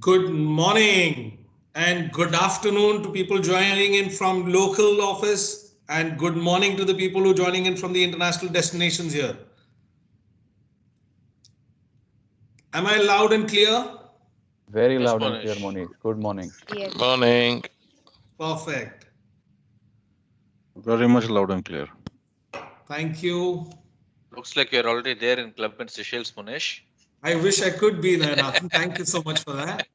Good morning and good afternoon to people joining in from local office, and good morning to the people who are joining in from the international destinations here. Am I loud and clear? Very loud and clear, Monish. Good morning. Yes. Morning. Perfect. Very much loud and clear. Thank you. Looks like you're already there in Club in Seychelles, Monish. I wish I could be there, Nathan. Thank you so much for that.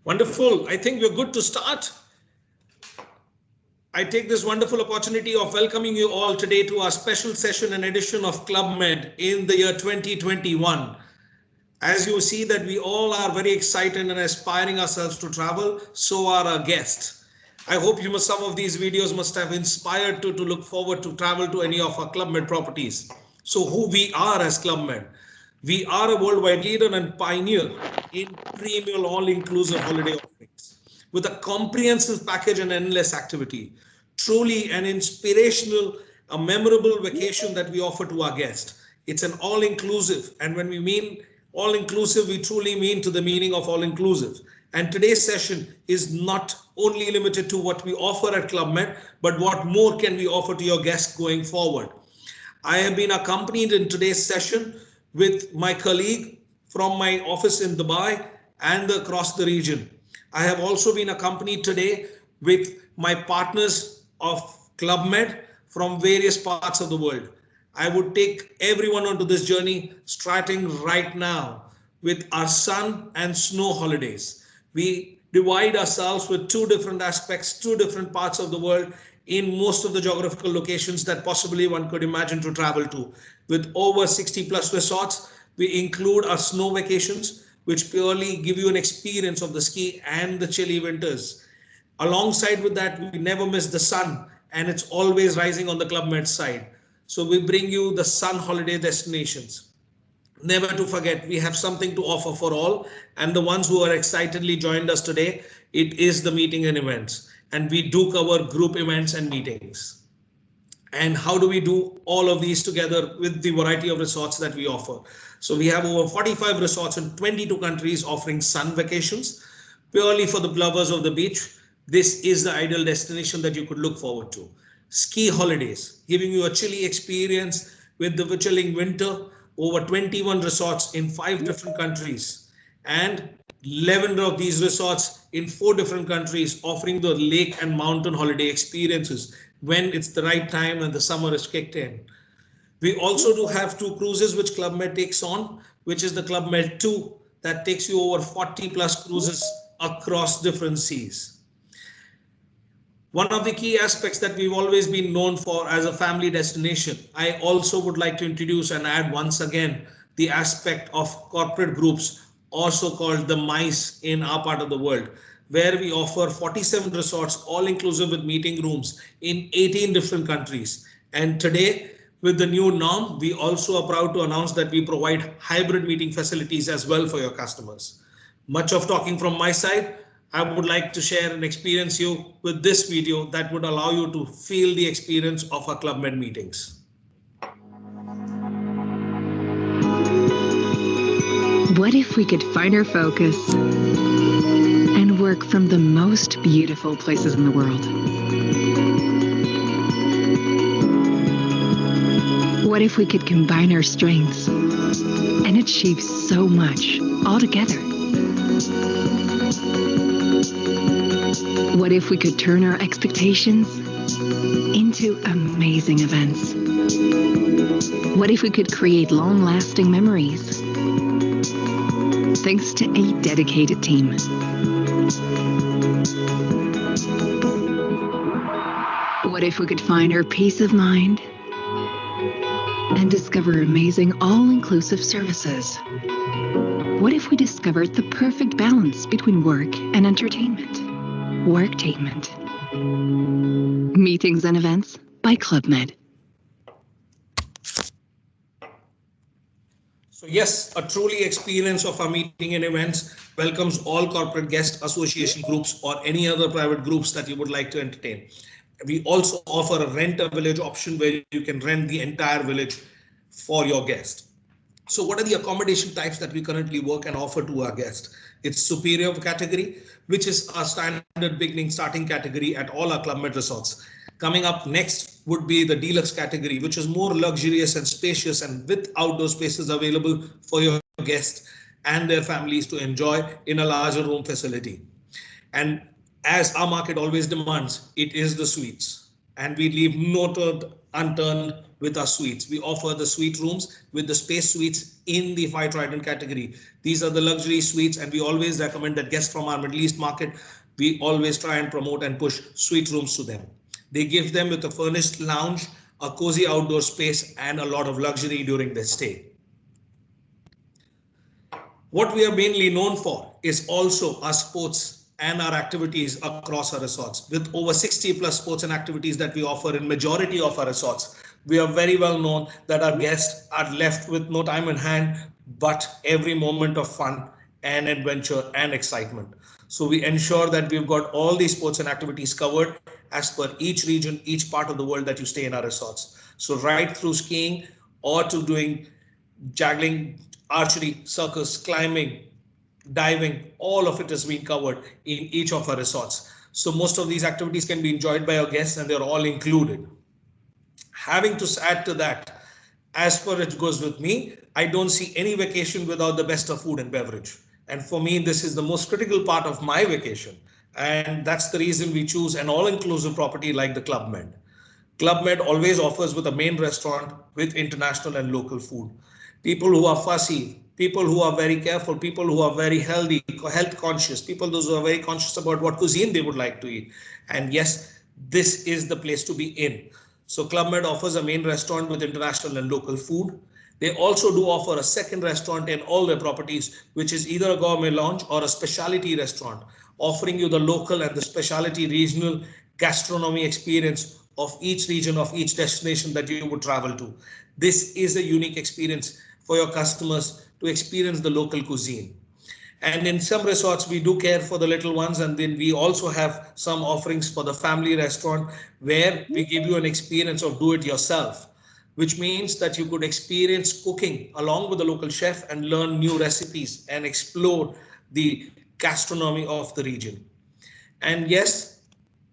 Wonderful. I think we're good to start. I take this wonderful opportunity of welcoming you all today to our special session and edition of Club Med in the year 2021. As you see that we all are very excited and aspiring ourselves to travel, so are our guests. I hope some of these videos must have inspired to look forward to travel to any of our Club Med properties. So who we are as Club Med. We are a worldwide leader and pioneer in premium all-inclusive holiday offerings with a comprehensive package and endless activity. Truly an inspirational, a memorable vacation that we offer to our guests. It's an all-inclusive, and when we mean all-inclusive, we truly mean to the meaning of all-inclusive. And today's session is not only limited to what we offer at Club Med, but what more can we offer to your guests going forward. I have been accompanied in today's session with my colleague from my office in Dubai and across the region. I have also been accompanied today with my partners of Club Med from various parts of the world. I would take everyone onto this journey starting right now with our sun and snow holidays. We divide ourselves with two different aspects, two different parts of the world in most of the geographical locations that possibly one could imagine to travel to. With over 60 plus resorts, we include our snow vacations, which purely give you an experience of the ski and the chilly winters. Alongside with that, we never miss the sun, and it's always rising on the Club Med side. So we bring you the sun holiday destinations. Never to forget, we have something to offer for all, and the ones who are excitedly joined us today, it is the meeting and events, and we do cover group events and meetings. And how do we do all of these together with the variety of resorts that we offer? So we have over 45 resorts in 22 countries offering sun vacations purely for the lovers of the beach. This is the ideal destination that you could look forward to. Ski holidays, giving you a chilly experience with the chilling winter, over 21 resorts in 5 different countries, and 11 of these resorts in 4 different countries, offering the lake and mountain holiday experiences when it's the right time and the summer is kicked in. We also do have 2 cruises which Club Med takes on, which is the Club Med 2 that takes you over 40 plus cruises across different seas. One of the key aspects that we've always been known for as a family destination, I also would like to introduce and add once again the aspect of corporate groups, also called the MICE in our part of the world, where we offer 47 resorts, all inclusive with meeting rooms in 18 different countries. And today, with the new norm, we also are proud to announce that we provide hybrid meeting facilities as well for your customers. Much of talking from my side, I would like to share and experience you with this video that would allow you to feel the experience of our Club Med meetings. What if we could find our focus and work from the most beautiful places in the world? What if we could combine our strengths and achieve so much all together? What if we could turn our expectations into amazing events? What if we could create long-lasting memories? Thanks to a dedicated team. What if we could find our peace of mind and discover amazing all-inclusive services? What if we discovered the perfect balance between work and entertainment? Worktainment. Meetings and events by Club Med. So yes, a truly experience of our meeting and events welcomes all corporate guest association groups or any other private groups that you would like to entertain. We also offer a rent a village option where you can rent the entire village for your guest. So what are the accommodation types that we currently work and offer to our guests? It's superior category, which is our standard beginning starting category at all our Club Med resorts. Coming up next would be the deluxe category, which is more luxurious and spacious and with outdoor spaces available for your guests and their families to enjoy in a larger room facility. And as our market always demands, it is the suites. And we leave no stone unturned with our suites. We offer the suite rooms with the space suites in the 5 Trident category. These are the luxury suites, and we always recommend that guests from our Middle East market, we always try and promote and push suite rooms to them. They give them with a furnished lounge, a cozy outdoor space, and a lot of luxury during their stay. What we are mainly known for is also our sports and our activities across our resorts. With over 60 plus sports and activities that we offer in majority of our resorts, we are very well known that our guests are left with no time in hand, but every moment of fun and adventure and excitement. So we ensure that we've got all these sports and activities covered as per each region, each part of the world that you stay in our resorts. So right through skiing or to doing juggling, archery, circus, climbing, diving, all of it has been covered in each of our resorts. So most of these activities can be enjoyed by our guests and they're all included. Having to add to that, as per it goes with me, I don't see any vacation without the best of food and beverage. And for me, this is the most critical part of my vacation. And that's the reason we choose an all-inclusive property like the Club Med. Club Med always offers with a main restaurant with international and local food. People who are fussy, people who are very careful, people who are very healthy, health conscious, people those who are very conscious about what cuisine they would like to eat. And yes, this is the place to be in. So Club Med offers a main restaurant with international and local food. They also do offer a second restaurant in all their properties, which is either a gourmet lounge or a specialty restaurant, offering you the local and the specialty regional gastronomy experience of each region, of each destination that you would travel to. This is a unique experience for your customers to experience the local cuisine. And in some resorts, we do care for the little ones. And then we also have some offerings for the family restaurant where we give you an experience of do it yourself, which means that you could experience cooking along with the local chef and learn new recipes and explore the gastronomy of the region. And yes,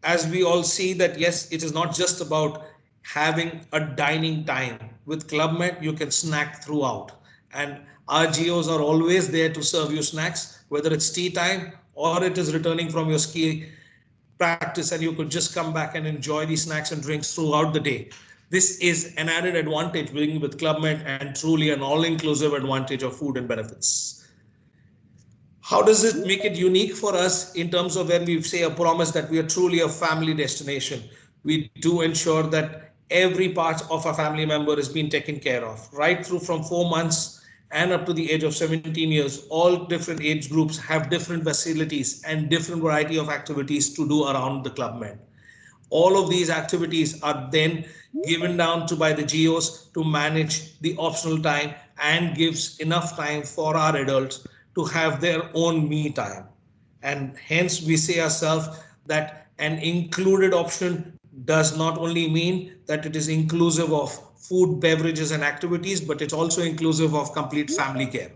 as we all see that, yes, it is not just about having a dining time. With Club Med, you can snack throughout. And our GOs are always there to serve you snacks, whether it's tea time or it is returning from your ski practice, and you could just come back and enjoy these snacks and drinks throughout the day. This is an added advantage being with Club Med and truly an all-inclusive advantage of food and benefits. How does it make it unique for us in terms of when we say a promise that we are truly a family destination? We do ensure that every part of a family member is being taken care of, right through from 4 months and up to the age of 17 years. All different age groups have different facilities and different variety of activities to do around the Club Med. All of these activities are then given down to by the GOs to manage the optional time and gives enough time for our adults to have their own me time. And hence we say ourselves that an included option does not only mean that it is inclusive of food, beverages and activities, but it's also inclusive of complete family care.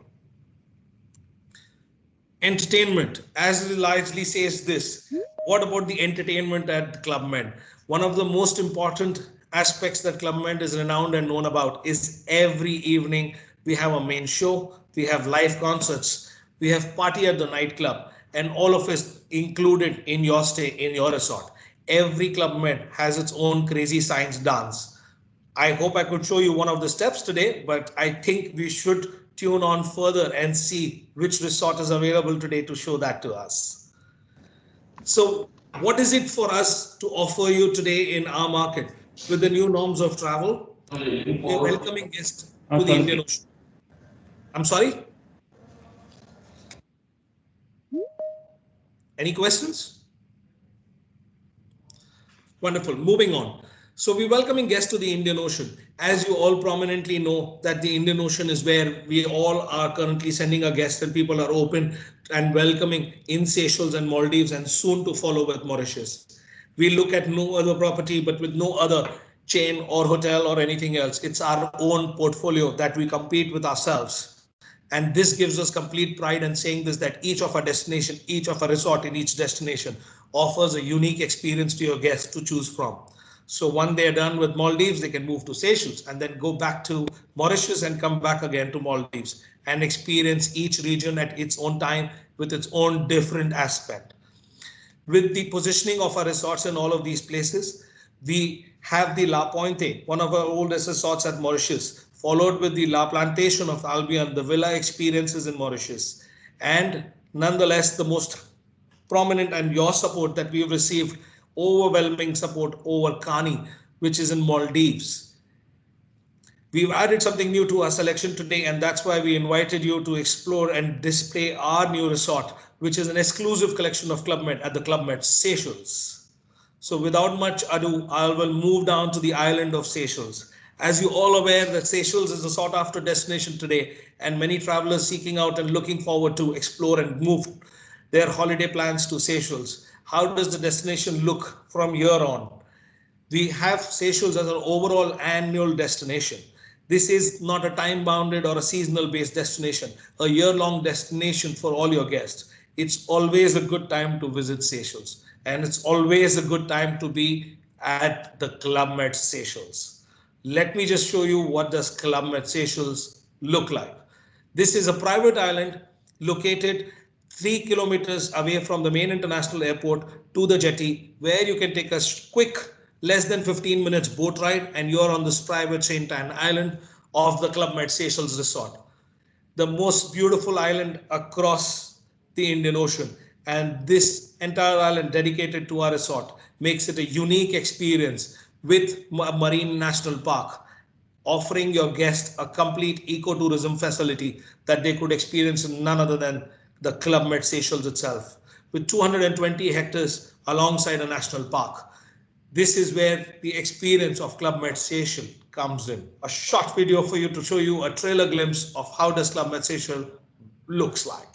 Entertainment, as it largely says this, what about the entertainment at Club Med? One of the most important aspects that Club Med is renowned and known about is every evening we have a main show, we have live concerts, we have party at the nightclub, and all of it included in your stay in your resort. Every Club Med has its own crazy science dance. I hope I could show you one of the steps today, but I think we should tune on further and see which resort is available today to show that to us. So what is it for us to offer you today in our market with the new norms of travel? We're welcoming guests to the Indian Ocean. I'm sorry? Any questions? Wonderful. Moving on. So we're welcoming guests to the Indian Ocean. As you all prominently know that the Indian Ocean is where we all are currently sending our guests, and people are open and welcoming in Seychelles and Maldives and soon to follow with Mauritius. We look at no other property but with no other chain or hotel or anything else. It's our own portfolio that we compete with ourselves. And this gives us complete pride in saying this, that each of our destination, each of our resort in each destination offers a unique experience to your guests to choose from. So when they're done with Maldives, they can move to Seychelles and then go back to Mauritius and come back again to Maldives and experience each region at its own time with its own different aspect. With the positioning of our resorts in all of these places, we have the La Pointe, one of our oldest resorts at Mauritius, followed with the La Plantation of Albion, the villa experiences in Mauritius, and nonetheless the most prominent and your support that we've received, overwhelming support over Kani, which is in Maldives. We've added something new to our selection today, and that's why we invited you to explore and display our new resort, which is an exclusive collection of Club Med at the Club Med Seychelles. So without much ado, I will move down to the island of Seychelles. As you all aware that Seychelles is a sought after destination today, and many travelers seeking out and looking forward to explore and move their holiday plans to Seychelles. How does the destination look from here on? We have Seychelles as an overall annual destination. This is not a time bounded or a seasonal based destination, a year-long destination for all your guests. It's always a good time to visit Seychelles, and it's always a good time to be at the Club Med Seychelles. Let me just show you what does Club Med Seychelles look like. This is a private island located 3 kilometers away from the main international airport to the jetty, where you can take a quick less than 15 minutes boat ride and you're on this private Saint Anne Island of the Club Med Seychelles Resort. The most beautiful island across the Indian Ocean, and this entire island dedicated to our resort makes it a unique experience with Marine National Park, offering your guests a complete ecotourism facility that they could experience in none other than the Club Med Seychelles itself, with 220 hectares alongside a national park. This is where the experience of Club Med Seychelles comes in. A short video for you to show you a trailer glimpse of how does Club Med Seychelles looks like.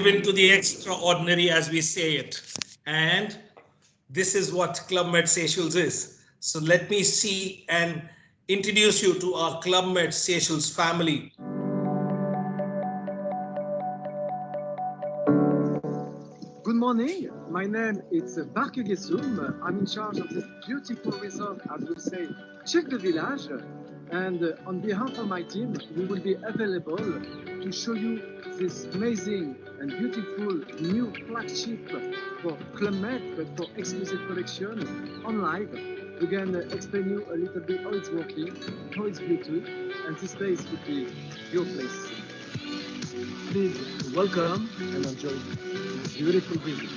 dive into the extraordinary, as we say it. And this is what Club Med Seychelles is. So let me see and introduce you to our Club Med Seychelles family. Good morning. My name is Barke Gessoum. I'm in charge of this beautiful resort, as we say, Seychcles Village. And on behalf of my team, we will be available to show you this amazing and beautiful new flagship for Club Med, but for exclusive collection on live. We can explain you a little bit how it's working, how it's beautiful, and this place would be your place. Please welcome and enjoy this beautiful visit.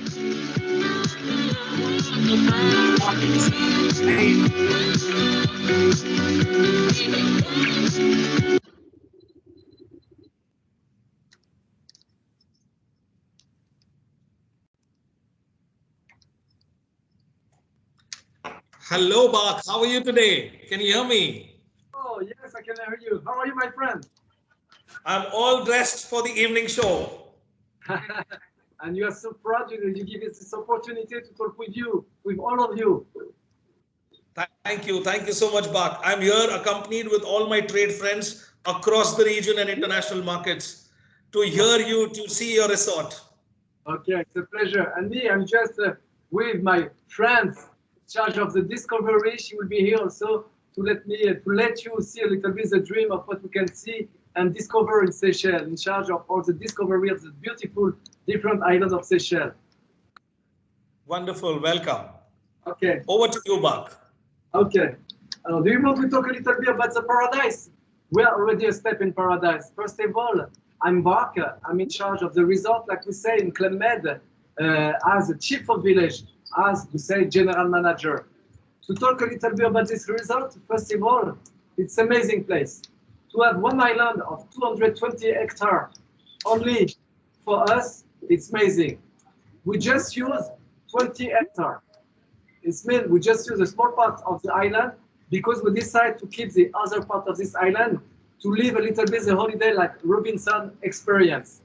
Hello, Bak. How are you today? Can you hear me? Oh, yes, I can hear you. How are you, my friend? I'm all dressed for the evening show. And you are so proud, you give us this opportunity to talk with you, with all of you. Thank you. Thank you so much, Bak. I'm here accompanied with all my trade friends across the region and international markets to hear you, to see your resort. Okay, it's a pleasure. And me, I'm just with my friends in charge of the discovery. She will be here also to let you see a little bit the dream of what we can see and discover in Seychelles, in charge of all the discovery of the beautiful different islands of Seychelles. Wonderful. Welcome. Okay. Over to you, Bak. Okay. Do you want to talk a little bit about the paradise? We are already a step in paradise. First of all, I'm Bak. I'm in charge of the resort, like we say in Club Med, as a chief of village, as we say general manager. To talk a little bit about this resort, first of all, it's an amazing place. To have one island of 220 hectares only for us, it's amazing. We just use 20 hectares. It means we just use a small part of the island because we decide to keep the other part of this island to live a little bit the holiday like Robinson experience.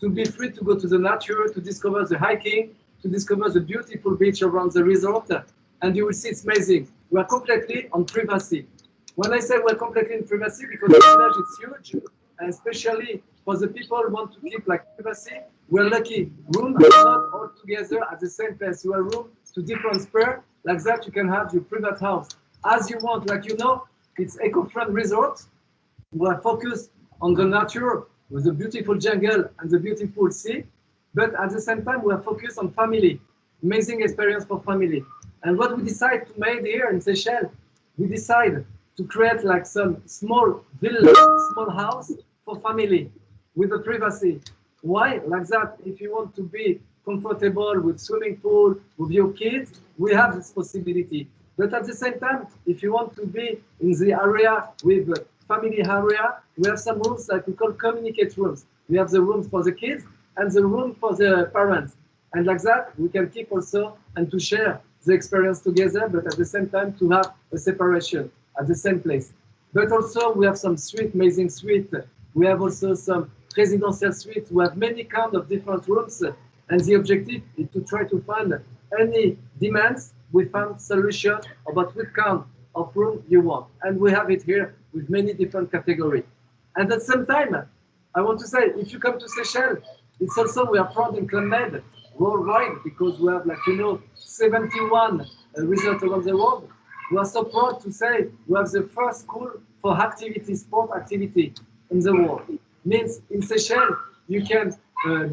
To be free to go to the nature, to discover the hiking, to discover the beautiful beach around the resort. And you will see it's amazing. We are completely on privacy. When I say we're completely in privacy, because the village is huge, and especially for the people who want to keep like privacy, we're lucky. Rooms are not all together at the same place. You have room to different spare. Like that, you can have your private house as you want. Like you know, it's eco-friendly resort. We're focused on the nature with the beautiful jungle and the beautiful sea. But at the same time, we're focused on family. Amazing experience for family. And what we decide to make here in Seychelles, we decide to create like some small village, small house for family with the privacy. Why? Like that, if you want to be comfortable with swimming pool, with your kids, we have this possibility. But at the same time, if you want to be in the area with family area, we have some rooms like we call communicate rooms. We have the rooms for the kids and the room for the parents. And like that, we can keep also and to share the experience together, but at the same time to have a separation at the same place. But also we have some suite, amazing suite. We have also some residential suites. We have many kinds of different rooms. And the objective is to try to find any demands. We found solution about what kind of room you want. And we have it here with many different categories. And at the same time, I want to say, if you come to Seychelles, it's also, we are proud in Club Med worldwide because we have, like, you know, 71 resorts around the world. We are so proud to say we have the first school for activity, sport activity in the world. Means in Seychelles, you can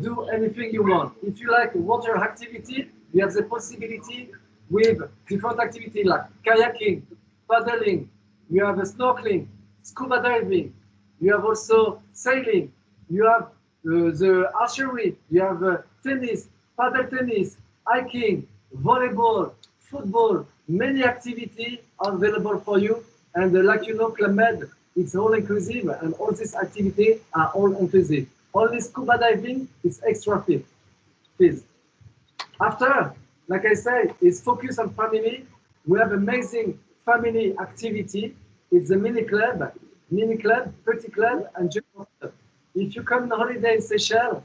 do anything you want. If you like water activity, you have the possibility with different activity like kayaking, paddling, you have snorkeling, scuba diving, you have also sailing, you have the archery, you have tennis, paddle tennis, hiking, volleyball, football, many activities are available for you. And like you know, Club Med, it's all inclusive, and all these activities are all inclusive. Only scuba diving is extra fees. After, like I said, it's focused on family. We have amazing family activity. It's a mini club, petty club, and general club. If you come on holiday in Seychelles,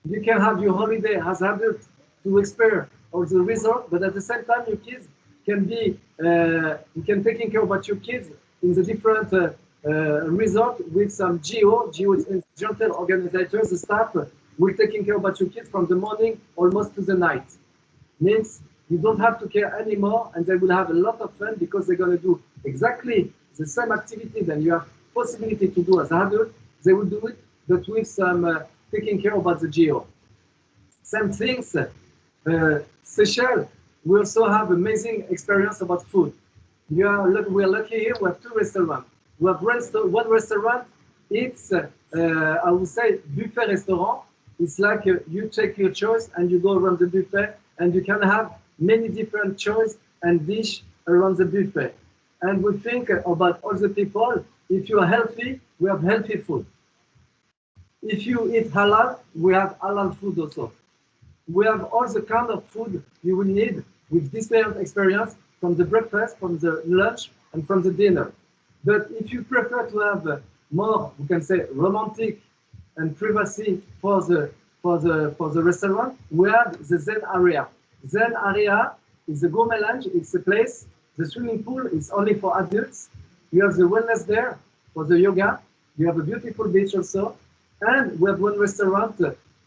You can have your holiday as adult to explore all the resort, but at the same time, your kids can be, you can taking care about your kids in the different resort with some GO is gentle organizers, the staff will taking care about your kids from the morning almost to the night. Means you don't have to care anymore, and they will have a lot of fun because they're going to do exactly the same activity that you have possibility to do as adult. They will do it, but with some taking care about the GO. Same things, Seychelles, we also have amazing experience about food. We're lucky here, we have 2 restaurants. We have one restaurant, it's, I would say, buffet restaurant. It's like you take your choice and you go around the buffet, and you can have many different choice and dish around the buffet. And we think about all the people. If you are healthy, we have healthy food. If you eat halal, we have halal food also. We have all the kind of food you will need with different experience from the breakfast, from the lunch, and from the dinner. But if you prefer to have more, we can say, romantic and privacy for the restaurant, we have the Zen area. Zen area is a gourmet lounge. It's a place. The swimming pool is only for adults. You have the wellness there for the yoga. You have a beautiful beach also. And we have one restaurant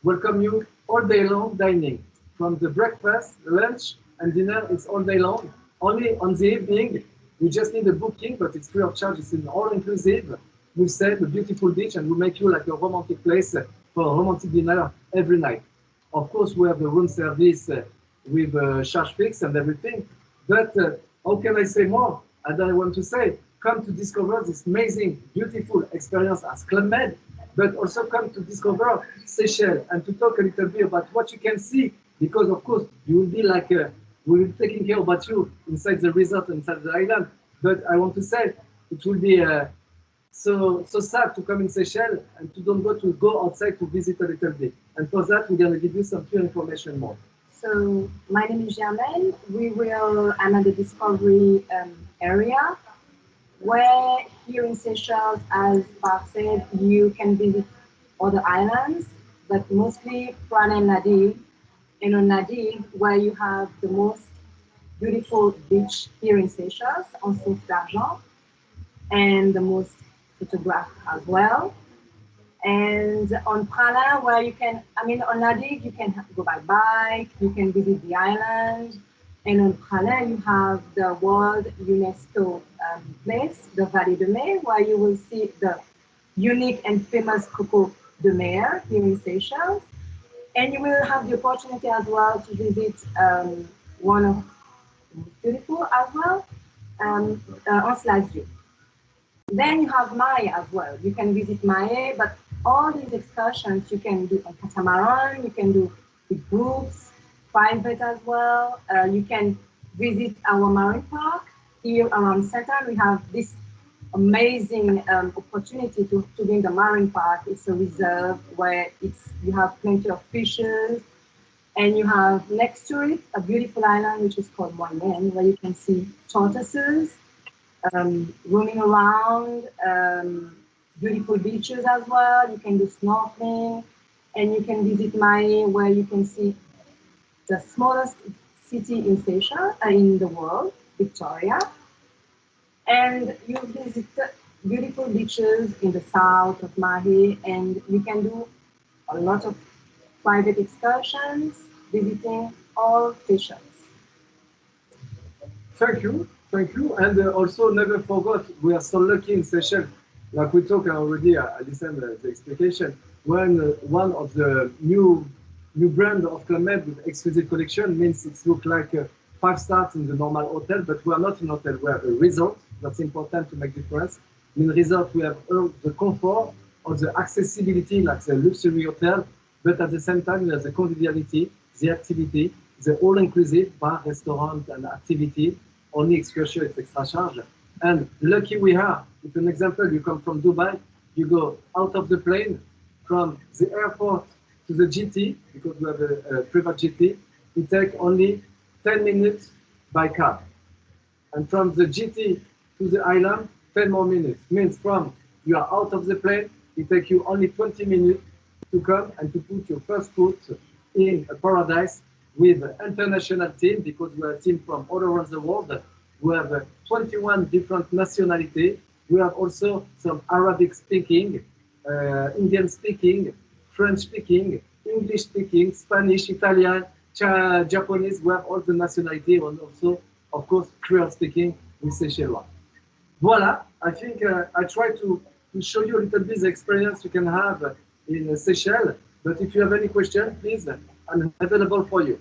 welcome you all day long dining. From the breakfast, lunch, and dinner, it's all day long. Only on the evening, you just need a booking, but it's free of charge. It's an all-inclusive. We set a beautiful beach, and we make you like a romantic place for a romantic dinner every night. Of course, we have the room service with charge fix and everything. But how can I say more? And I want to say, come to discover this amazing, beautiful experience as Club Med, but also come to discover Seychelles and to talk a little bit about what you can see, because of course you will be like, we will be taking care about you inside the resort, inside the island. But I want to say, it will be so sad to come in Seychelles and to don't go outside to visit a little bit. And for that, we're going to give you some few information more. So my name is Germaine. I'm at the Discovery area, where here in Seychelles, as Bart said, you can visit other islands, but mostly Prana and Nadive. And on Nadive, where you have the most beautiful beach here in Seychelles, on Sauf d'Argent, and the most photographed as well. And on Prana, where you can, on Nadive, you can go by bike, you can visit the island. And on Prana, you have the World UNESCO place, the Vallée de Mai, where you will see the unique and famous Coco de Mer here in Seychelles. And you will have the opportunity as well to visit one of beautiful as well, Seychelles. Then you have Maé as well. You can visit Maé, but all these excursions you can do on catamaran, you can do with groups, private as well. You can visit our marine park here around Saint-Anne. We have this amazing opportunity to be in the marine park. It's a reserve where you have plenty of fishes, and you have next to it a beautiful island which is called Moyenne, where you can see tortoises roaming around, beautiful beaches as well. You can do snorkeling, and you can visit Maé, where you can see the smallest city in Seychelles, in the world, Victoria. And you visit beautiful beaches in the south of Maé, and you can do a lot of private excursions, visiting all Seychelles. Thank you. And also never forget, we are so lucky in Seychelles. Like we talked already, I listened to the explication. When one of the new brand of Club Med with exclusive collection means it looks like 5 stars in the normal hotel, but we are not in hotel, we are a resort. That's important to make difference. In resort, we have all the comfort or the accessibility, like the luxury hotel, but at the same time, we have the conviviality, the activity, the all-inclusive bar, restaurant, and activity. Only excursion is extra charge. And lucky we are. If an example, you come from Dubai, you go out of the plane from the airport to the GT, because we have a private GT, it takes only 10 minutes by car. And from the GT to the island, 10 more minutes. Means from you are out of the plane, it takes you only 20 minutes to come and to put your first foot in a paradise with an international team, because we are a team from all around the world. We have 21 different nationalities. We have also some Arabic speaking, Indian speaking, French speaking, English speaking, Spanish, Italian, Japanese. We have all the nationality, and also, of course, Creole speaking with Seychelles. Voila, I think I try to show you a little bit the experience you can have in Seychelles. But if you have any question, please, I'm available for you.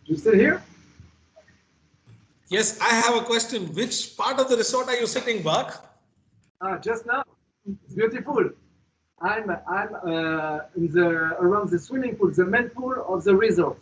You still here? Yes, I have a question. Which part of the resort are you sitting, Bach? Just now. It's beautiful. I'm in the around the swimming pool, the main pool of the resort.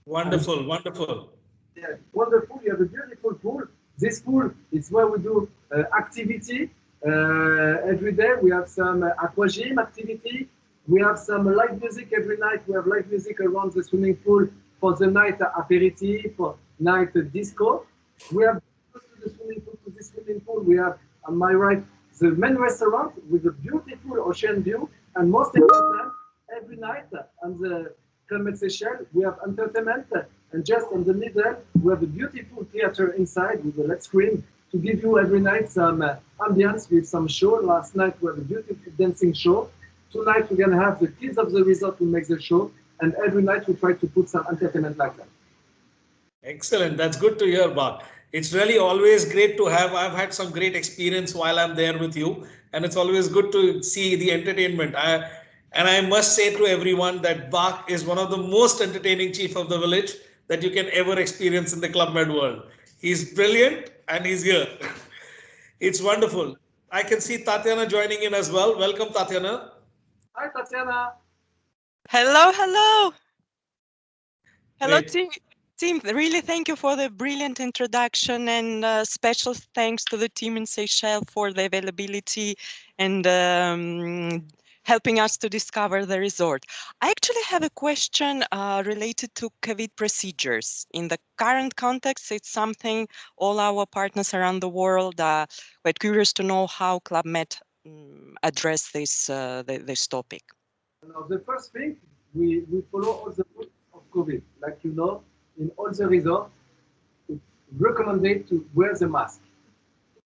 Wonderful, wonderful. Yeah, wonderful. You have a beautiful pool. This pool is where we do activity every day. We have some aqua gym activity. We have some live music every night. We have live music around the swimming pool for the night aperitif, for night disco. We have to the swimming pool. We have on my right the main restaurant with a beautiful ocean view, and most important, every night on the Club Med Seychelles we have entertainment, and just in the middle we have a beautiful theater inside with a LED screen to give you every night some ambience with some show. Last night we have a beautiful dancing show. Tonight we're gonna have the kids of the resort who make the show, and every night we try to put some entertainment like that. Excellent. That's good to hear, Bach. It's really always great to have. I've had some great experience while I'm there with you, and it's always good to see the entertainment. And I must say to everyone that Bach is one of the most entertaining chief of the village that you can ever experience in the Club Med world. He's brilliant and he's here. It's wonderful. I can see Tatiana joining in as well. Welcome, Tatiana. Hi, Tatiana. Hello, hello. Hello, Great. team. Really, thank you for the brilliant introduction, and special thanks to the team in Seychelles for the availability and helping us to discover the resort. I actually have a question related to COVID procedures. In the current context, it's something all our partners around the world are quite curious to know how Club Med address this topic. Now, the first thing, we follow all the rules of COVID. Like you know, in all the resorts, it's recommended to wear the mask.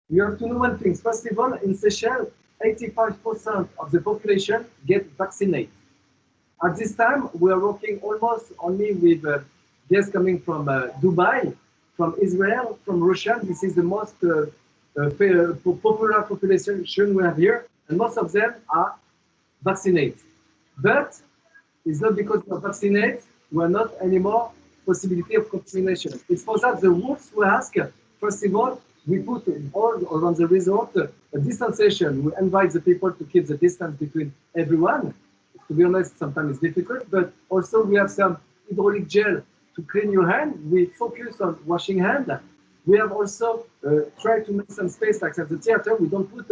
You have to know one thing. First of all, in Seychelles, 85% of the population get vaccinated. At this time, we are working almost only with guests coming from Dubai, from Israel, from Russia. This is the most popular population we have here, and most of them are vaccinated. But it's not because we are vaccinated, we are not anymore possibility of contamination. It's for that the rules we ask. First of all, we put all around the resort a distanciation. We invite the people to keep the distance between everyone. To be honest, sometimes it's difficult, but also we have some hydraulic gel to clean your hand. We focus on washing hands. We have also tried to make some space, like at the theater. We don't put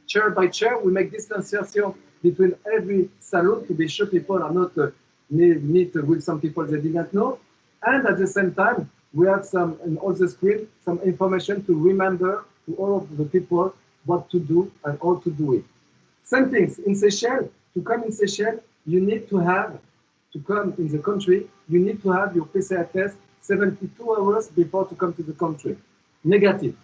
chair by chair. We make distanciation between every salon to be sure people are not meet with some people they didn't know. And at the same time, we have some, in all the screen, some information to remember to all of the people what to do and how to do it. Same things in Seychelles. To come in Seychelles, you need to have, to come in the country, you need to have your PCR test 72 hours before to come to the country. Negative.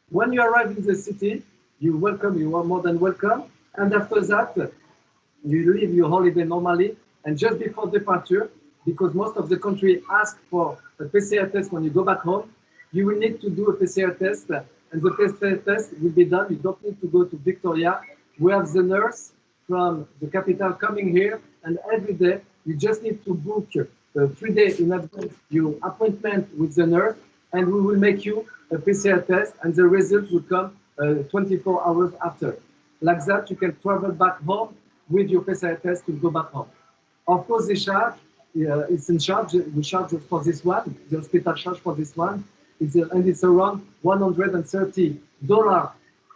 When you arrive in the city, you're welcome, you are more than welcome. And after that, you leave your holiday normally. And just before departure, because most of the country ask for a PCR test when you go back home, you will need to do a PCR test. And the PCR test will be done. You don't need to go to Victoria. We have the nurse from the capital coming here, and every day you just need to book 3 days in advance your appointment with the nurse, and we will make you a PCR test, and the result will come 24 hours after. Like that, you can travel back home with your PCR test to go back home. Of course, the charge, it's in charge, we charge for this one, the hospital charge for this one, and it's around $130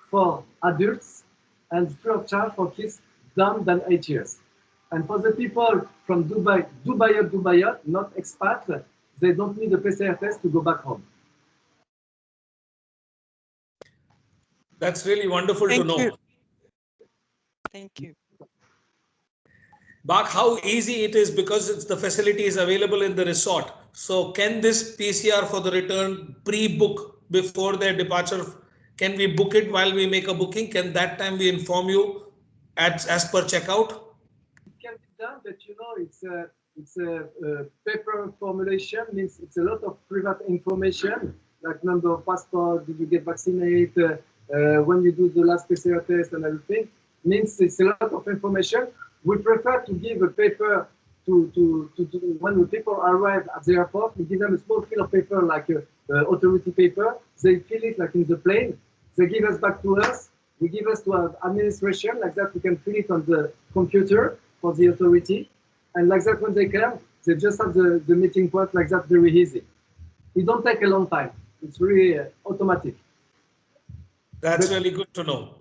for adults and free of charge for kids down than 8 years. And for the people from Dubai, Dubai, not expat, they don't need a PCR test to go back home. That's really wonderful to know. Thank you. Bak, how easy it is because the facility is available in the resort. So can this PCR for the return pre-book before their departure? Can we book it while we make a booking? Can that time we inform you as per checkout? It can be done, but you know, it's a paper formulation, means it's a lot of private information, like number of passport, did you get vaccinated, when you do the last PCR test and everything, means it's a lot of information. We prefer to give a paper to when the people arrive at the airport, we give them a small fill of paper, like authority paper. They fill it like in the plane. They give us back to us. We give us to our administration, like that we can fill it on the computer for the authority. And like that when they come, they just have the meeting point like that, very easy. It don't take a long time. It's really automatic. That's really good to know.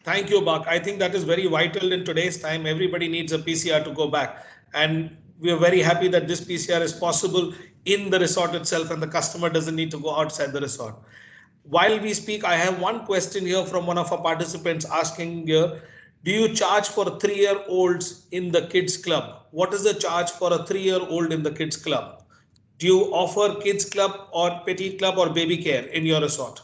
Thank you, Bak. I think that is very vital in today's time. Everybody needs a PCR to go back. And we are very happy that this PCR is possible in the resort itself and the customer doesn't need to go outside the resort. While we speak, I have one question here from one of our participants asking here, do you charge for 3-year-olds in the kids club? What is the charge for a 3-year-old in the kids club? Do you offer kids club or petite club or baby care in your resort?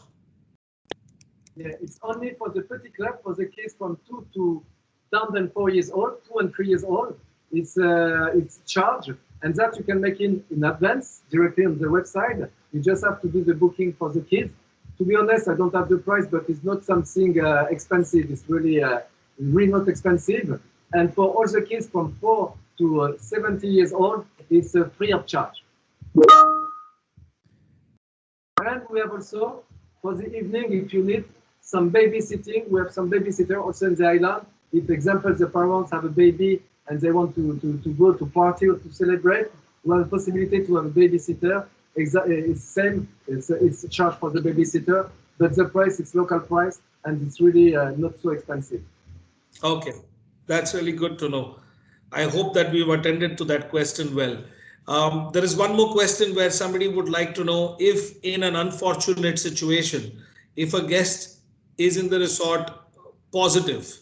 Yeah, it's only for the petit club, for the kids from 2 to down than 4 years old, 2 and 3 years old. It's charged, and that you can make in advance directly on the website. You just have to do the booking for the kids. To be honest, I don't have the price, but it's not something expensive. It's really not expensive. And for all the kids from 4 to 70 years old, it's free of charge. And we have also, for the evening, if you need some babysitting, we have some babysitter also in the island. If, for example, the parents have a baby and they want to go to party or to celebrate, we have the possibility to have a babysitter. It's same, it's a charge for the babysitter, but the price is local price and it's really not so expensive. Okay, that's really good to know. I hope that we've attended to that question well. There is one more question where somebody would like to know if in an unfortunate situation, if a guest is in the resort positive,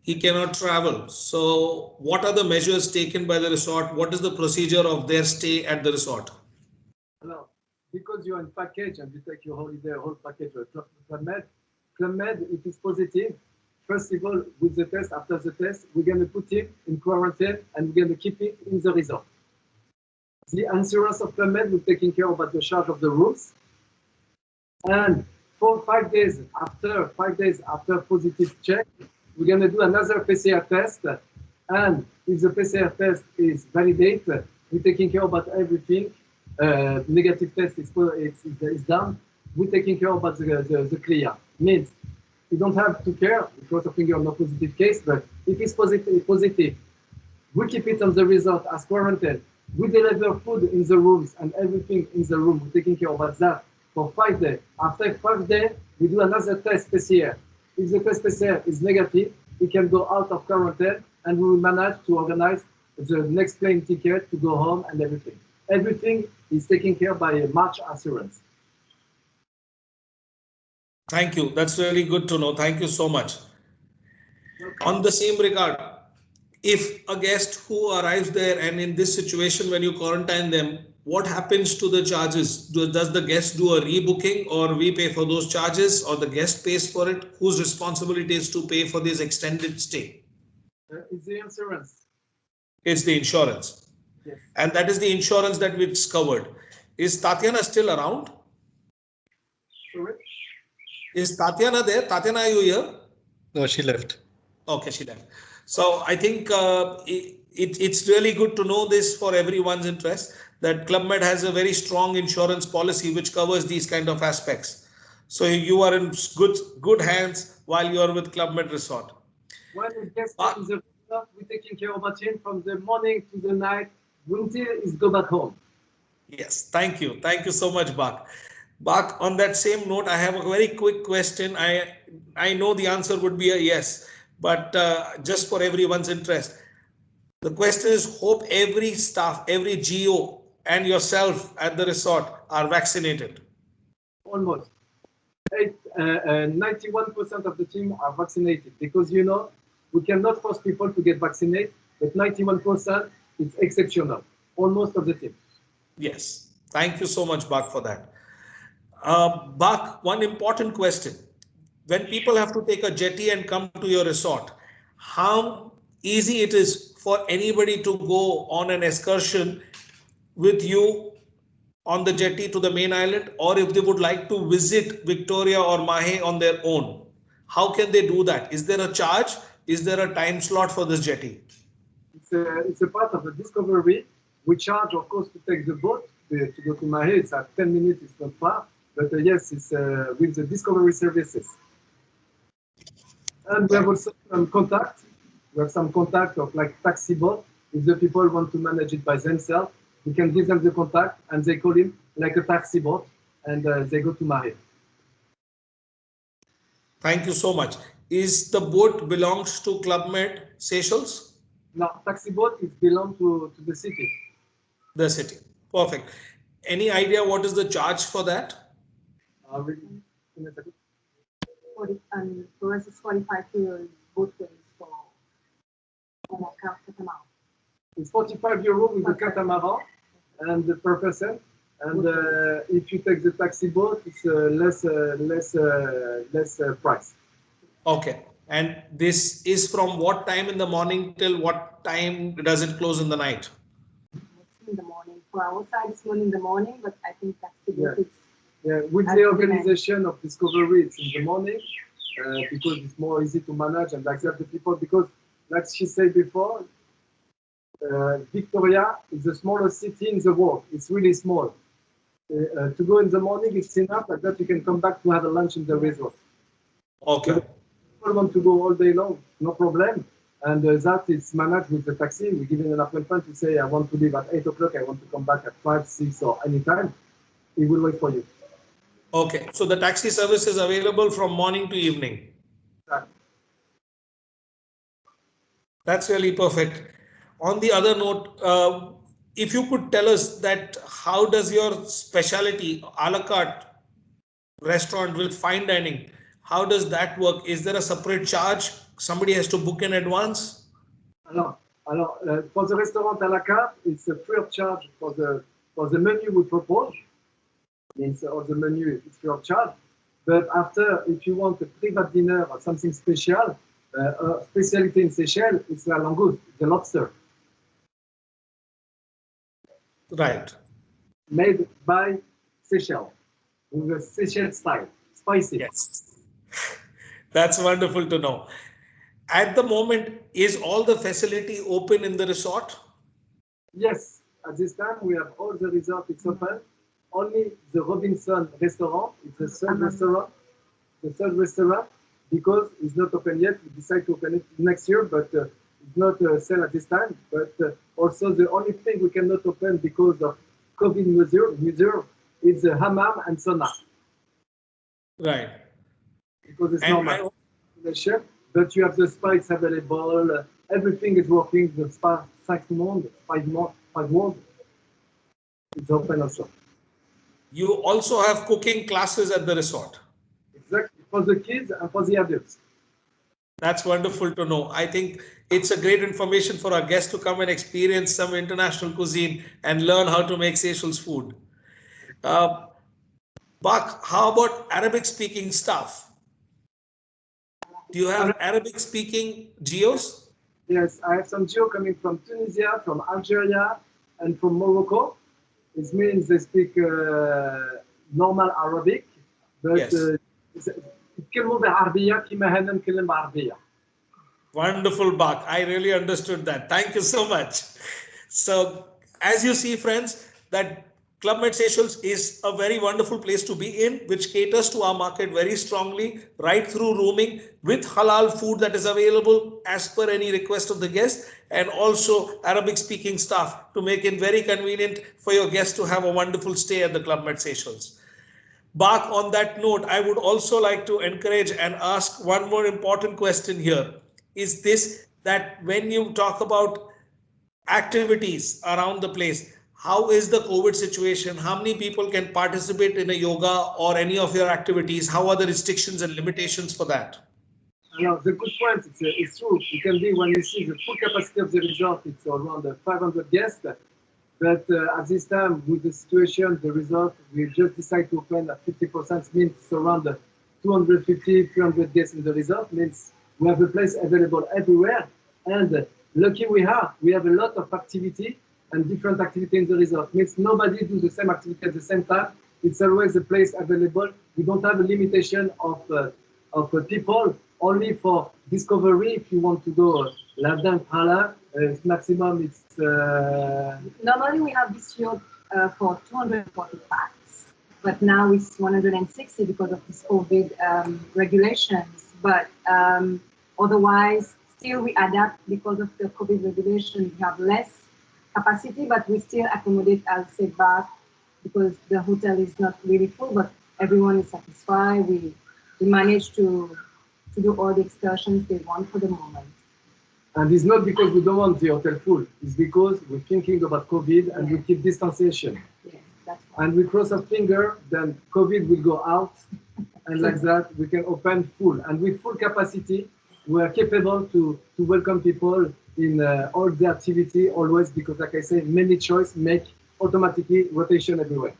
he cannot travel. So what are the measures taken by the resort? What is the procedure of their stay at the resort? Well, because you're in package and you take your holiday whole package with Club Med, if it's positive, first of all, with the test, after the test, we're going to put him in quarantine and we're going to keep him in the resort. The insurance of Club Med will taking care about the charge of the rooms. And 5 days after positive check, we're going to do another PCR test. And if the PCR test is validated, we're taking care about everything. Negative test is done. We're taking care about the clear. Means you don't have to care because of you're no positive case, but if it's positive, we keep it on the resort as quarantine. We deliver food in the rooms and everything in the room. We're taking care about that for 5 days. After 5 days, we do another test PCR. If the test PCR is negative, we can go out of quarantine and we will manage to organize the next plane ticket to go home and everything. Everything is taken care by a March assurance. Thank you. That's really good to know. Thank you so much. On the same regard, if a guest who arrives there and in this situation, when you quarantine them, what happens to the charges? Does the guest do a rebooking or we pay for those charges or the guest pays for it? Whose responsibility is to pay for this extended stay? It's the insurance. It's the insurance. Yes. And that is the insurance that we've covered. Is Tatiana still around? Sorry? Is Tatiana there? Tatiana, are you here? No, she left. Okay, she left. So I think it's really good to know this for everyone's interest, that Club Med has a very strong insurance policy which covers these kind of aspects. So you are in good hands while you are with Club Med Resort. When the guest in the resort, we're taking care about him from the morning to the night until he go back home. Yes, thank you. Thank you so much, Bak. Bak, on that same note, I have a very quick question. I know the answer would be a yes, but just for everyone's interest, the question is, hope every staff, every GO and yourself at the resort are vaccinated. Almost. 91% of the team are vaccinated because, you know, we cannot force people to get vaccinated, but 91% is exceptional, almost of the team. Yes, thank you so much, Bak, for that. Bak, one important question. When people have to take a jetty and come to your resort, how easy it is for anybody to go on an excursion with you on the jetty to the main island, or if they would like to visit Victoria or Mahe on their own, how can they do that? Is there a charge? Is there a time slot for this jetty? It's a part of the discovery. We charge, of course, to take the boat to go to Mahe. It's at 10 minutes, it's not far. But yes, it's with the discovery services. And we have also some contact. We have some contact of like taxi boat. If the people want to manage it by themselves, we can give them the contact and they call him like a taxi boat and they go to Mahe. Thank you so much. Is the boat belongs to Club Med Seychelles? No, taxi boat is belong to the city. The city. Perfect. Any idea what is the charge for that? For us, it's 45 euros both ways for a catamaran. It's 45 euros with the catamaran and per person. And if you take the taxi boat, it's less price. Okay. And this is from what time in the morning till what time does it close in the night? In the morning. For our side, it's 1 in the morning, but I think taxi boat is. Yeah, with the organization of Discovery, it's in the morning because it's more easy to manage and accept the people. Because, like she said before, Victoria is the smallest city in the world. It's really small. To go in the morning, it's enough like that you can come back to have a lunch in the resort. Okay. So people want to go all day long, no problem. And that is managed with the taxi. We give him an appointment to say, I want to leave at 8 o'clock, I want to come back at 5, 6 or any time. He will wait for you. Okay, so the taxi service is available from morning to evening. That's really perfect. On the other note, if you could tell us that how does your specialty a la carte restaurant with fine dining, how does that work? Is there a separate charge? Somebody has to book in advance? Alors, for the restaurant à la carte, it's a free of charge for the menu we propose. Means all the menu is free of charge. But after, if you want a private dinner or something special, specialty in Seychelles, it's la langouste, the lobster. Right. Made by Seychelles, with a Seychelles style, spicy. Yes. That's wonderful to know. At the moment, is all the facility open in the resort? Yes, at this time we have all the resort, it's open. Only the Robinson restaurant, it's the third restaurant, because it's not open yet. We decide to open it next year, but it's not sale at this time. But also the only thing we cannot open because of COVID measure is the hammam and sauna. Right. Because it's normal. But you have the spa, it's available. Everything is working. The spa 5 months. It's open also. You also have cooking classes at the resort. Exactly, for the kids and for the adults. That's wonderful to know. I think it's a great information for our guests to come and experience some international cuisine and learn how to make Seychelles food. Bak, how about Arabic speaking staff? Do you have Arabic speaking geos? Yes, I have some geo coming from Tunisia, from Algeria, and from Morocco. It means they speak normal Arabic, but يتكلموا بالعربية كما هنا نتكلم بالعربية. Wonderful, Bak. I really understood that. Thank you so much. So, as you see, friends, that Club Med Seychelles is a very wonderful place to be in, which caters to our market very strongly, right through rooming with halal food that is available as per any request of the guest, and also Arabic speaking staff to make it very convenient for your guests to have a wonderful stay at the Club Med Seychelles. Bak, on that note, I would also like to encourage and ask one more important question here. Is this that when you talk about activities around the place, how is the COVID situation? How many people can participate in a yoga or any of your activities? How are the restrictions and limitations for that? No, the good point, it's true. It can be when you see the full capacity of the resort, it's around 500 guests. But at this time, with the situation, the resort, we just decided to open at 50%, means it's around 250, 300 guests in the resort, means we have a place available everywhere. And lucky we have a lot of activity and different activity in the resort. Means nobody do the same activity at the same time. It's always a place available. We don't have a limitation of people. Only for discovery, if you want to go là-dedans, là, maximum it's... Normally we have this year for 240 packs, but now it's 160 because of this COVID regulations. But otherwise, still we adapt because of the COVID regulation. We have less capacity, but we still accommodate, as said back, because the hotel is not really full, but everyone is satisfied. We managed to do all the excursions they want for the moment. And it's not because we don't want the hotel full, it's because we're thinking about COVID and we keep distanciation. Yes, that's right. And we cross our finger, then COVID will go out, and like that we can open full. And with full capacity, we are capable to welcome people in all the activity always, because like I say, many choice make automatically rotation everywhere.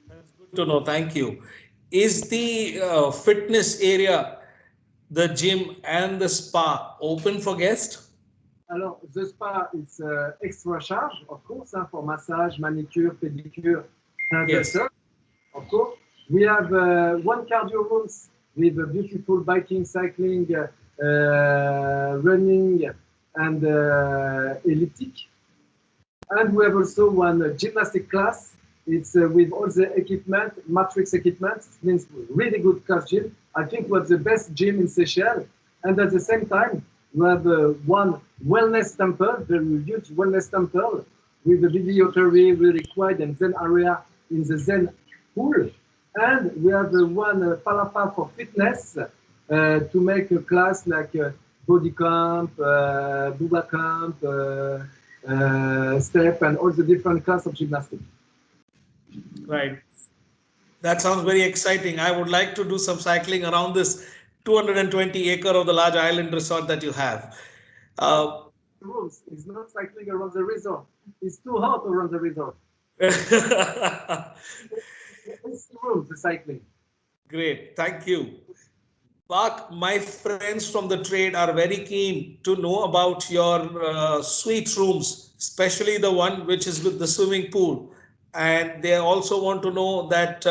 That's good to know, thank you. Is the fitness area, the gym and the spa open for guests? Alors, the spa is extra charge, of course, for massage, manicure, pedicure, hairdresser, of course. We have one cardio rooms with beautiful biking, cycling, running, and elliptic. And we have also one gymnastic class. It's with all the equipment, matrix equipment, means really good class gym. I think we have the best gym in Seychelles. And at the same time, we have one wellness temple, very huge wellness temple, with a bibliotheque, really quiet and Zen area in the Zen pool. And we have one palapa for fitness to make a class like body camp, Buba camp, step, and all the different class of gymnastics. Right. That sounds very exciting. I would like to do some cycling around this 220 acre of the large island resort that you have. Rules. It's not cycling around the resort. It's too hot around the resort. It's rules, the cycling. Great, thank you. Park, my friends from the trade are very keen to know about your suite rooms, especially the one which is with the swimming pool. And they also want to know that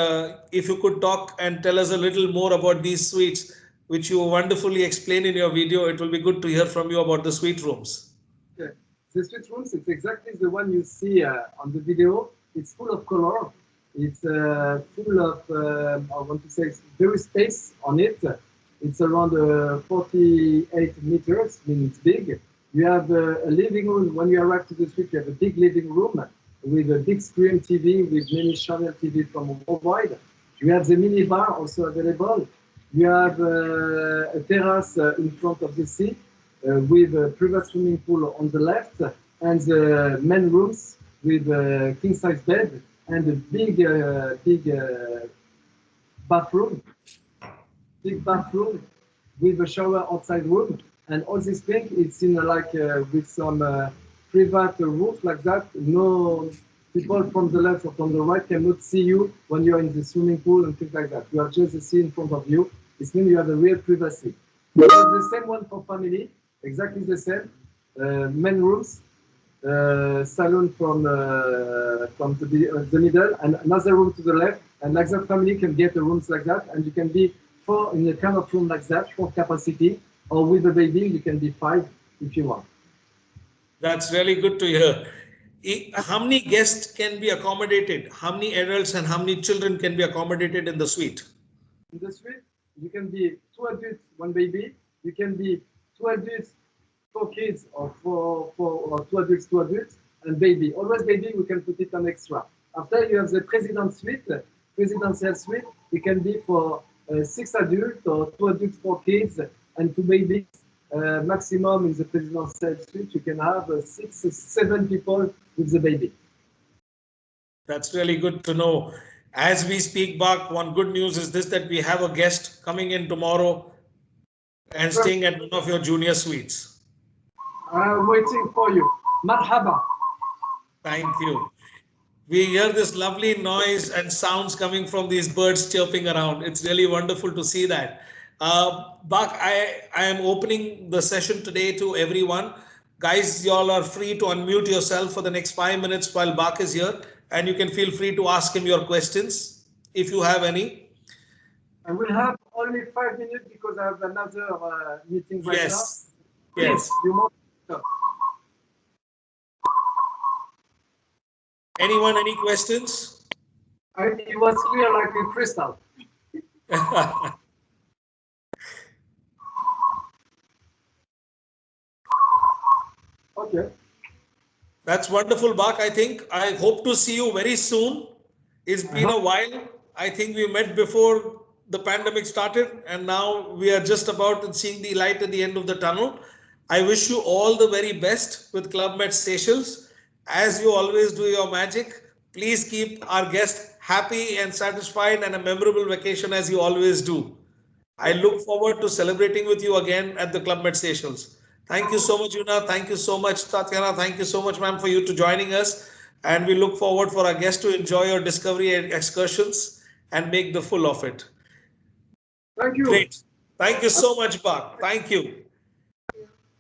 if you could talk and tell us a little more about these suites, which you wonderfully explained in your video. It will be good to hear from you about the suite rooms. Okay. The suite rooms, it's exactly the one you see on the video. It's full of color. It's full of, I want to say, very space on it. It's around 48 meters, meaning it's big. You have a living room. When you arrive to the suite, you have a big living room with a big screen TV, with many channel TV from worldwide. You have the mini bar also available. You have a terrace in front of the sea with a private swimming pool on the left, and the main rooms with a king-size bed and a big bathroom. Big bathroom with a shower outside room. And all this thing, it's in like with some private roof like that. No people from the left or from the right cannot see you when you're in the swimming pool and things like that. You have just the sea in front of you. It means you have a real privacy. It's the same one for family, exactly the same. Main rooms, salon from the middle, and another room to the left. And like that, family can get the rooms like that, and you can be 4 in a kind of room like that, 4 capacity, or with a baby, you can be 5 if you want. That's really good to hear. How many guests can be accommodated? How many adults and how many children can be accommodated in the suite? In the suite, you can be 2 adults, 1 baby. You can be 2 adults, 4 kids, or 2 adults, 2 adults, and baby. Always baby, we can put it on extra. After you have the presidential suite, it can be for 6 adults or 2 adults, 4 kids, and 2 babies. Maximum in the presidential suite, you can have 6 or 7 people with the baby. That's really good to know. As we speak, Bak, one good news is this, that we have a guest coming in tomorrow and staying at one of your junior suites. I'm waiting for you. Marhaba. Thank you. We hear this lovely noise and sounds coming from these birds chirping around. It's really wonderful to see that. Bak, I am opening the session today to everyone. Guys, y'all are free to unmute yourself for the next 5 minutes while Bak is here, and you can feel free to ask him your questions if you have any. I will have only 5 minutes because I have another meeting right now. Yes. Yes. You want Anyone, any questions? it was clear like a crystal. Okay. That's wonderful, Bak. I hope to see you very soon. It's been a while. I think we met before the pandemic started, and now we are just about seeing the light at the end of the tunnel. I wish you all the very best with Club Med Seychelles. As you always do your magic, please keep our guests happy and satisfied and a memorable vacation as you always do. I look forward to celebrating with you again at the Club Med Seychelles. Thank you so much, Yuna. Thank you so much, Tatiana. Thank you so much, ma'am, for you to joining us. And we look forward for our guests to enjoy your discovery and excursions and make the full of it. Thank you. Great. Thank you so much, Bak. Thank you.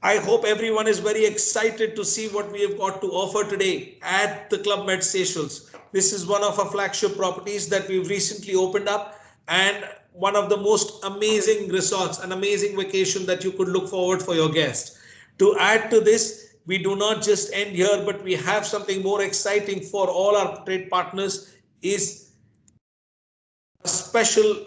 I hope everyone is very excited to see what we have got to offer today at the Club Med Seychelles. This is one of our flagship properties that we've recently opened up, and one of the most amazing resorts, an amazing vacation that you could look forward for your guests. To add to this, we do not just end here, but we have something more exciting for all our trade partners, is a special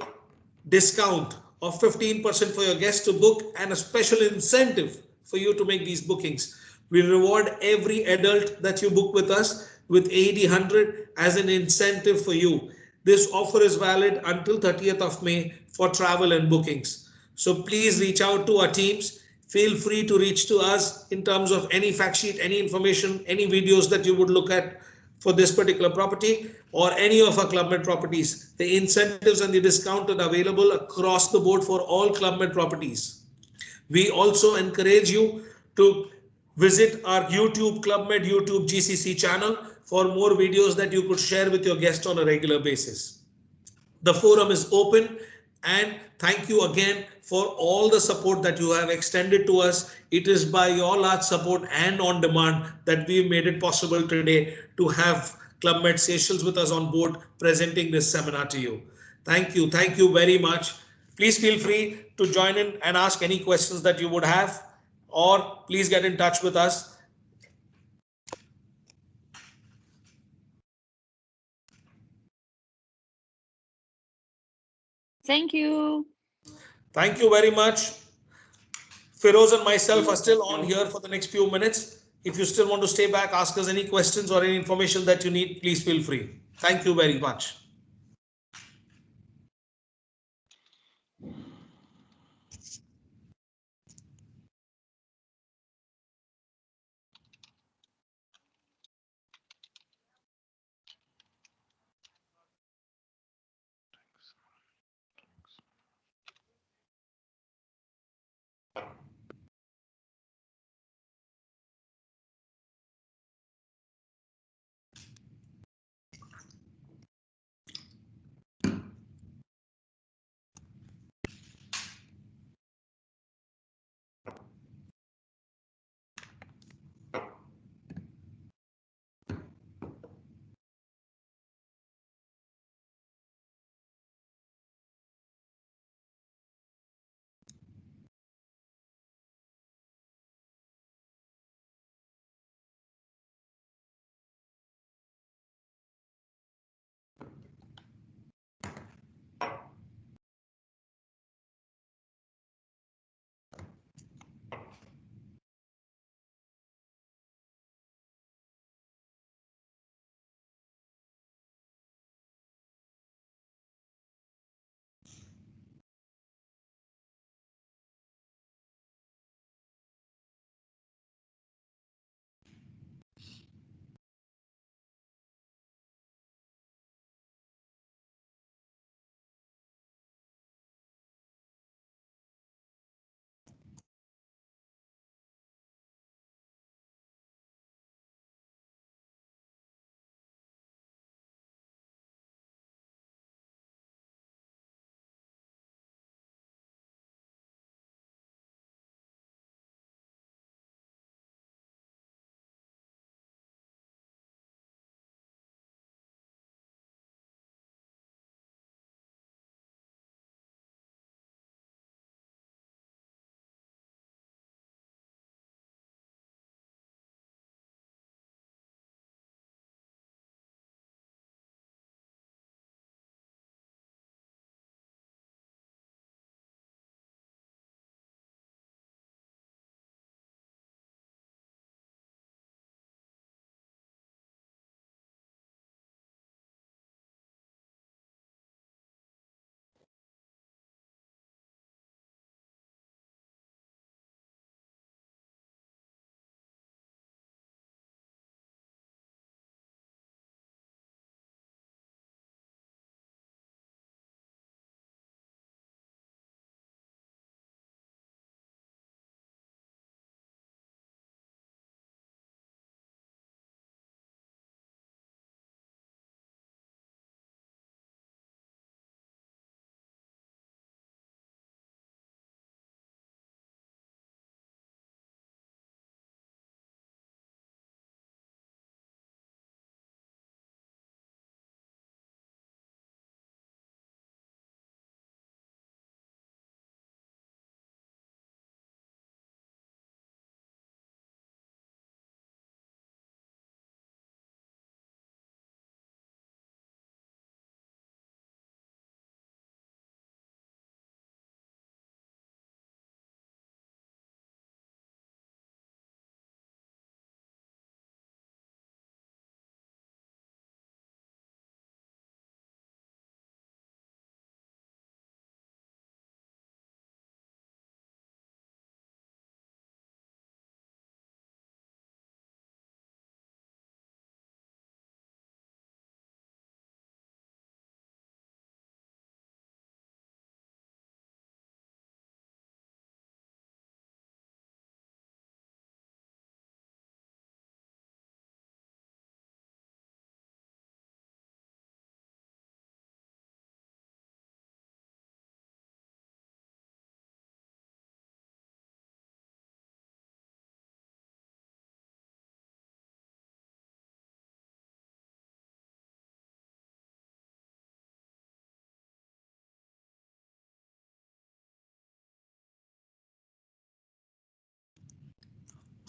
discount of 15% for your guests to book and a special incentive for you to make these bookings. We reward every adult that you book with us with 80/100 as an incentive for you. This offer is valid until 30th of May for travel and bookings. So please reach out to our teams. Feel free to reach to us in terms of any fact sheet, any information, any videos that you would look at for this particular property or any of our Club Med properties. The incentives and the discount are available across the board for all Club Med properties. We also encourage you to visit our YouTube Club Med YouTube GCC channel for more videos that you could share with your guests on a regular basis. The forum is open, and thank you again for all the support that you have extended to us. It is by your large support and on demand that we've made it possible today to have Club Med Seychelles with us on board presenting this seminar to you. Thank you. Thank you very much. Please feel free to join in and ask any questions that you would have, or please get in touch with us. Thank you. Thank you very much. Feroz and myself are still on here for the next few minutes. If you still want to stay back, ask us any questions or any information that you need, please feel free. Thank you very much.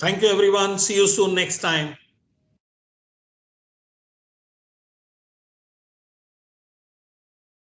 Thank you, everyone. See you soon next time.